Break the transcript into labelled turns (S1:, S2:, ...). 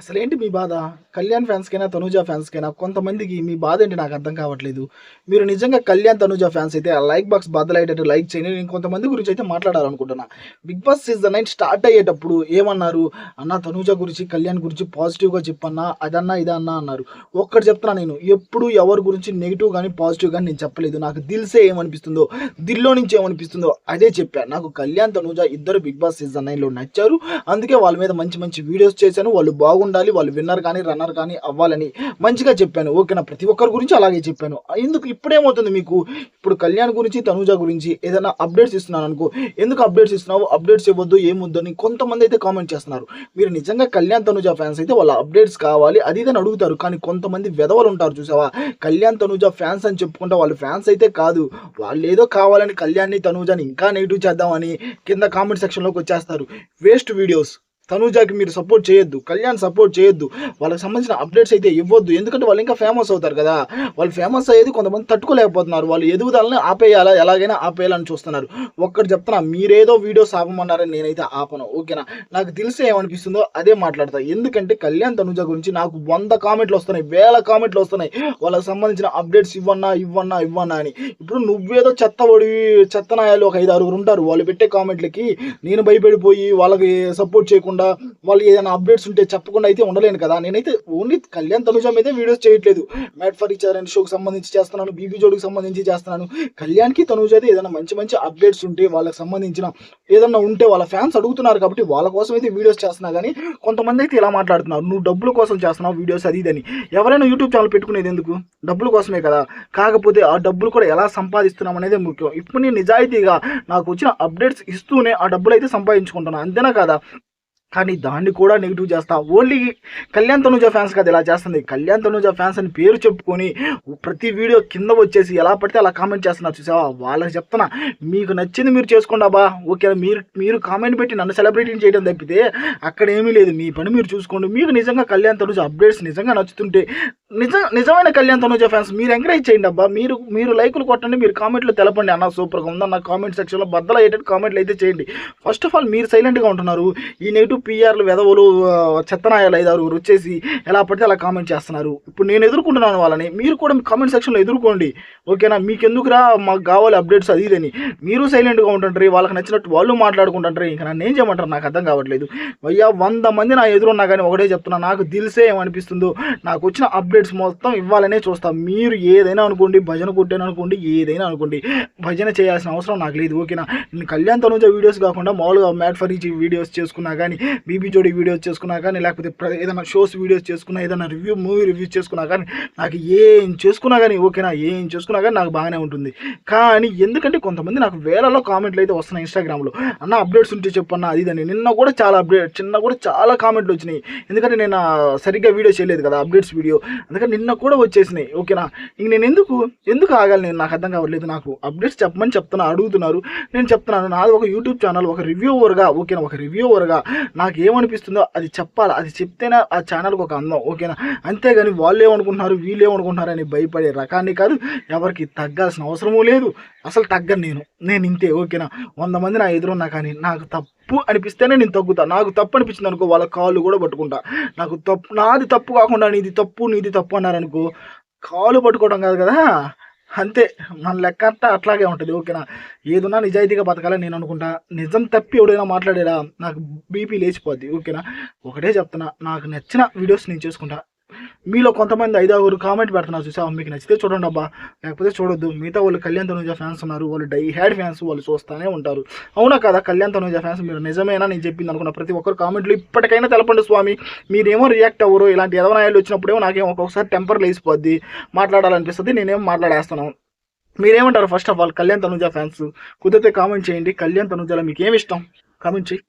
S1: అసలేంటి మీ బాధ? 'కళ్యాణ్' ఫ్యాన్స్‌కైనా, 'తనూజ' ఫ్యాన్స్‌కైనా కొంతమందికి మీ బాధ ఏంటి నాకు అర్థం కావట్లేదు. మీరు నిజంగా 'కళ్యాణ్', 'తనూజ' ఫ్యాన్స్ అయితే ఆ లైక్ బాక్స్ బద్దలయ్యేటట్టు లైక్ చేయండి. నేను కొంతమంది గురించి అయితే మాట్లాడాలనుకుంటున్నా. 'బిగ్ బాస్ సీజన్ 9' స్టార్ట్ అయ్యేటప్పుడు ఏమన్నారు? "అన్న 'తనూజ' గురించి, 'కళ్యాణ్' గురించి పాజిటివ్‌గా చెప్పన్నా, అదన్నా, ఇదన్నా" అన్నారు. ఒక్కటి చెప్తున్నా నేను. ఎప్పుడు ఎవరి గురించి నెగెటివ్ గాని, పాజిటివ్ గాని నేను చెప్పలేదు. నాకు దిల్‌సే ఏమనిపిస్తుందో, దిల్‌లో నుంచి ఏమనిపిస్తుందో అదే చెప్పా. నాకు 'కళ్యాణ్', 'తనూజ' ఇద్దరు 'బిగ్ బాస్ సీజన్ 9'లో నచ్చారు. అందుకే వాళ్ళ మీద మంచి మంచి వీడియోస్ చేశాను. వాళ్ళు బాగుండాలి. వాళ్ళు విన్నర్ కానీ, రన్నర్ కానీ అవ్వాలని మంచిగా చెప్పాను. ఓకేనా? ప్రతి ఒక్కరి గురించి అలాగే చెప్పాను. ఎందుకు ఇప్పుడేమవుతుంది మీకు? ఇప్పుడు 'కళ్యాణ్' గురించి, 'తనూజ' గురించి ఏదైనా అప్డేట్స్ ఇస్తున్నాననుకో, ఎందుకు అప్డేట్స్ ఇస్తున్నావు? అప్డేట్స్ ఇవ్వద్దు, ఏమొద్దు అని కొంతమందయితే కామెంట్ చేస్తున్నారు. మీరు నిజంగా 'కళ్యాణ్', 'తనూజ' ఫ్యాన్స్ అయితే వాళ్ళ అప్డేట్స్ కావాలి అది ఇది అని అడుగుతారు. కానీ కొంతమంది వెధవలుంటారు చూసావా? 'కళ్యాణ్', 'తనూజ' ఫ్యాన్స్ అని చెప్పుకుంటే వాళ్ళు ఫ్యాన్స్ అయితే కాదు. వాళ్ళేదో కావాలని 'కళ్యాణ్‌ని', 'తనూజని' ఇంకా నెగెటివ్ చేద్దామని కింద కామెంట్ సెక్షన్‌లోకొచ్చేస్తారు. Waste videos. 'తనూజకి' మీరు సపోర్ట్ చేయొద్దు. 'కళ్యాణ్' సపోర్ట్ చేయొద్దు. వాళ్ళకి సంబంధించిన అప్డేట్స్ అయితే ఇవ్వొద్దు. ఎందుకంటే వాళ్ళు ఇంకా ఫేమస్ అవుతారు కదా! వాళ్ళు ఫేమస్ అయ్యేది కొంతమంది తట్టుకోలేకపోతున్నారు. వాళ్ళు ఎదుగుదలని ఆపేయాలా, ఎలాగైనా ఆపేయాలని చూస్తున్నారు. ఒక్కటి చెప్తున్నా, మీరేదో వీడియోస్ ఆపమన్నారని నేనైతే ఆపను. ఓకేనా? నాకు తెలిసి ఏమనిపిస్తుందో అదే మాట్లాడతా. ఎందుకంటే 'కళ్యాణ్', 'తనూజ' గురించి నాకు 100 కామెంట్‌లొస్తున్నాయి. వేల కామెంట్‌లొస్తున్నాయి. వాళ్ళకి సంబంధించిన అప్డేట్స్ ఇవ్వన్నా, ఇవ్వన్నా, ఇవ్వన్నా అని. ఇప్పుడు నువ్వేదో చెత్తబడివి, చెత్తనాయాలు ఒక 5, 6 ఉంటారు. వాళ్ళు పెట్టే కామెంట్‌లకి నేను భయపడిపోయి వాళ్ళకి సపోర్ట్ చేయకుండా, వాళ్ళు ఏదైనా అప్డేట్స్ ఉంటే చెప్పకుండా అయితే ఉండలేను కదా! నేనైతే ఓన్లీ 'కళ్యాణ్', 'తనూజ' మీదే వీడియోస్ చేయట్లేదు. 'మేడ్ ఫర్ ఈచ్ అదర్' షోకి సంబంధించి చేస్తున్నాను. 'బీబీ జోడికి' సంబంధించి చేస్తున్నాను. 'కళ్యాణ్‌కి', 'తనూజ'ది ఏదైనా మంచి మంచి అప్డేట్స్ ఉంటే, వాళ్ళకి సంబంధించిన ఏదన్నా ఉంటే వాళ్ళ ఫ్యాన్స్ అడుగుతున్నారు కాబట్టి వాళ్ళ కోసం అయితే వీడియోస్ చేస్తున్నా గానీ, కొంతమందైతే ఇలా మాట్లాడుతున్నారు. "నువ్వు డబ్బుల కోసం చేస్తున్నావు వీడియోస్" అది ఇది అని. ఎవరైనా యూట్యూబ్ ఛానెల్ పెట్టుకునేది ఎందుకు? డబ్బుల కోసమే కదా! కాకపోతే ఆ డబ్బులు కూడా ఎలా సంపాదిస్తున్నాం అనేదే ముఖ్యం. ఇప్పుడు నేను నిజాయితీగా నాకొచ్చిన అప్డేట్స్ ఇస్తూనే ఆ డబ్బులైతే సంపాదించుకుంటున్నా. అంతేనా కాదా? కానీ దాన్ని కూడా నెగెటివ్ చేస్తా. ఓన్లీ 'కళ్యాణ్', 'తనూజ' ఫ్యాన్స్ కాదు ఇలా చేస్తుంది. 'కళ్యాణ్', 'తనూజ' ఫ్యాన్స్ అని పేరు చెప్పుకొని ప్రతి వీడియో కింద వచ్చేసి ఎలా పడితే అలా కామెంట్ చేస్తున్నారు చూసావా? వాళ్ళకి చెప్తున్నా, మీకు నచ్చింది మీరు చేసుకోండి అబ్బా! ఓకేనా? మీరు మీరు కామెంట్ పెట్టి నన్ను సెలబ్రిటీని చేయడం తప్పితే అక్కడ ఏమీ లేదు. మీ పని మీరు చూసుకోండి. మీకు నిజంగా 'కళ్యాణ్', 'తనూజ' అప్డేట్స్ నిజంగా నచ్చుతుంటే నిజమైన 'కళ్యాణ్', 'తనూజ' ఫ్యాన్స్ మీరు ఎంకరేజ్ చేయండి అబ్బా! మీరు మీరు లైకులు కొట్టండి. మీరు కామెంట్లు తెలపండి. అన్న సూపర్‌గా ఉందన్న కామెంట్ సెక్షన్‌లో బద్దలయ్యేటట్టు కామెంట్లు అయితే చేయండి. ఫస్ట్ ఆఫ్ ఆల్ మీరు సైలెంట్‌గా ఉంటున్నారు. ఈ నెగెటివ్ పీఆర్‌లు వెధవలు చెత్తనాయాలు 5, 6 వచ్చేసి ఎలా పడితే అలా కామెంట్ చేస్తున్నారు. ఇప్పుడు నేను ఎదుర్కొంటున్నాను వాళ్ళని. మీరు కూడా కామెంట్ సెక్షన్‌లో ఎదుర్కోండి. ఓకేనా? మీకెందుకురా మాకు కావాలి అప్డేట్స్ అది ఇదని. మీరు సైలెంట్‌గా ఉంటుంటారు. వాళ్ళకి నచ్చినట్టు వాళ్ళు మాట్లాడుకుంటుంటారు. ఇంక నన్నేం చేయమంటారు నాకు అర్థం కావట్లేదు. భయ్యా 100 మంది నా ఎదురున్నా గానీ ఒకటే చెప్తున్నా, నాకు దిల్సే ఏమనిపిస్తుందో నాకొచ్చిన అప్డేట్స్ మొత్తం ఇవ్వాలనే చూస్తా. మీరు ఏదైనా అనుకోండి, భజన కొట్టాననుకోండి, ఏదైనా అనుకోండి. భజన చేయాల్సిన అవసరం నాకు లేదు. ఓకేనా? నేను 'కళ్యాణ్', 'తనూజ' వీడియోస్ కాకుండా మామూలుగా 'మ్యాడ్ ఫర్ ఈచ్' వీడియోస్ చేసుకున్నా గానీ, 'బీబీ జోడి' వీడియోస్ చేసుకున్నా కానీ, లేకపోతే ఏదైనా షోస్ వీడియోస్ చేసుకున్నా, ఏదైనా మూవీ రివ్యూస్ చేసుకున్నా కానీ, నాకు ఏం చేసుకున్నా గానీ ఓకేనా? ఏం చేసుకున్నా గానీ నాకు బాగానే ఉంటుంది. కానీ ఎందుకంటే కొంతమంది నాకు వేలలో కామెంట్లు అయితే వస్తున్నాయి ఇన్‌స్టాగ్రామ్‌లో. అన్న అప్డేట్స్ ఉంటే చెప్పన్నా అది ఇదని. నిన్న కూడా చాలా కామెంట్లు వచ్చినాయి. ఎందుకంటే నేను సరిగ్గా వీడియో చేయలేదు కదా! Updates video. అందుకని నిన్న కూడా వచ్చేసినాయి. ఓకేనా? ఇంక నేను ఎందుకు ఆగాలి నేను? నాకు అర్థం కావట్లేదు. నాకు అప్డేట్స్ చెప్పమని చెప్తున్నా, అడుగుతున్నారు. నేను చెప్తున్నాను. నాది ఒక యూట్యూబ్ ఛానల్, ఒక రివ్యూవర్‌గా ఓకేనా? ఒక రివ్యూవర్‌గా నాకేమనిపిస్తుందో అది చెప్పాలి. అది చెప్తేనే ఆ ఛానల్‌కి ఒక అందం. ఓకేనా? అంతేగాని వాళ్ళేమనుకుంటున్నారు, వీళ్ళేమనుకుంటున్నారు అని భయపడే రకాన్ని కాదు. ఎవరికీ తగ్గాల్సిన అవసరమూ లేదు. అసలు తగ్గను నేను. నేనింతే. ఓకేనా? 100 మంది నా ఎదురున్నా కానీ నాకు తప్పు అనిపిస్తేనే నేను తగ్గుతా. నాకు తప్పు అనిపించిందనుకో వాళ్ళ కాళ్ళు కూడా పట్టుకుంటా. నాది తప్పు కాకుండా నీది తప్పు అన్నారనుకో కాళ్ళు పట్టుకోవడం కాదు కదా! అంతే. మన లెక్క అంతా అట్లాగే ఉంటది. ఓకేనా? ఏదున్నా నిజాయితీగా బతకాలని నేను అనుకుంటా. నిజం తప్పి ఎవడైనా మాట్లాడాడా నాకు బీపీ లేచిపోద్ది. ఓకేనా? ఒకటే చెప్తున్నా, నాకు నచ్చిన వీడియోస్ నేను చేసుకుంటా. మీలో కొంతమంది 5, 6 కామెంట్ పెడుతున్నారు చూసావా? మీకు నచ్చితే చూడండబ్బా! లేకపోతే చూడొద్దు. మిగతా వాళ్ళు 'కళ్యాణ్', 'తనూజ' ఫ్యాన్స్ ఉన్నారు. వాళ్ళు డై హ్యాడ్ ఫ్యాన్స్. వాళ్ళు చూస్తానే ఉంటారు. అవునా కాదా? 'కళ్యాణ్', 'తనూజ' ఫ్యాన్స్ మీరు నిజమేనా నేను చెప్పింది అనుకున్న ప్రతి ఒక్కరు కామెంట్‌లో ఇప్పటికైనా తెలపండి స్వామి. మీరేమో రియాక్ట్ అవ్వరు. ఇలాంటి ఎదవనాయాలు వచ్చినప్పుడేమో నాకేమో ఒక్కొక్కసారి టెంపర్ లేసిపోద్ది. మాట్లాడాలనిపిస్తది. నేనేమో మాట్లాడేస్తాను. మీరేమంటారు first of all 'Kalyan', 'Tanuja' fans? కుదిరితే కామెంట్ చేయండి. 'కళ్యాణ్', 'తనూజ'లో మీకేమిష్టం? కామెంట్ చెయ్యి.